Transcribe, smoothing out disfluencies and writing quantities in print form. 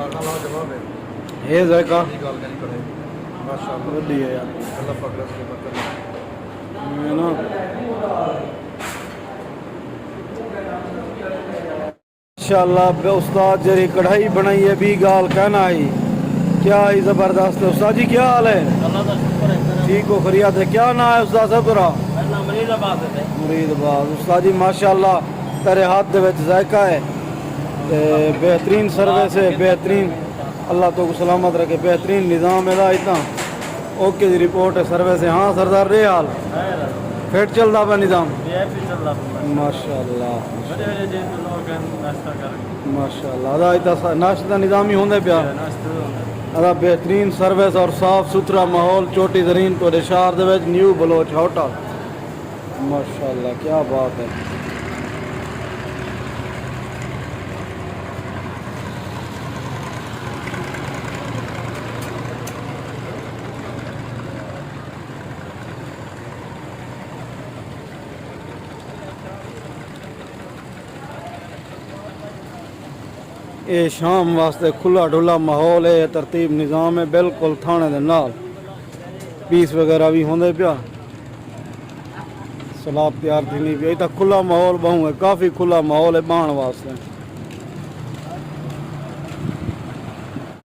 ये जायका माशाल्लाह बढ़िया यार अल्लाह पाक रज़्क़ बरकत है ना। इंशाअल्लाह बे उस्ताद जरी कढ़ाई बनाई है भी गाल कहना ही क्या ही जबरदस्त है। उस्ताद जी क्या हाल है? अल्लाह का शुक्र है। ठीक हो खरियात है? क्या ना है उस्ताद साहब तेरा? मेरा मुरीदाबाद है। मुरीदाबाद। उस्ताद जी माशाअल्लाह तेरे हाथ दे विच जायका है ते बेहतरीन सर्विस है बेहतरीन अल्लाह तो सलामत रखे बेहतरीन निज़ाम है इतना ओके जी रिपोर्ट है सर्विस है। हाँ सरदार रे हाल फिट चलता पे निज़ाम माशाअल्लाह माशाअल्लाह अदा इतना नाश्ता निज़ाम ही होंगे पिया अदा बेहतरीन सर्विस और साफ सुथरा माहौल चोटी तरीन तो शहर दे विच न्यू बलोच होटल माशाअल्लाह क्या बात है। ये शाम वास्ते खुला डुला माहौल है तरतीब निज़ाम है बिल्कुल थाने दे नाल पीस वगैरह भी होंगे पिया सलाद तैयार थी नहीं पी खुला माहौल बहु है काफ़ी खुला माहौल है बहन वास्ते।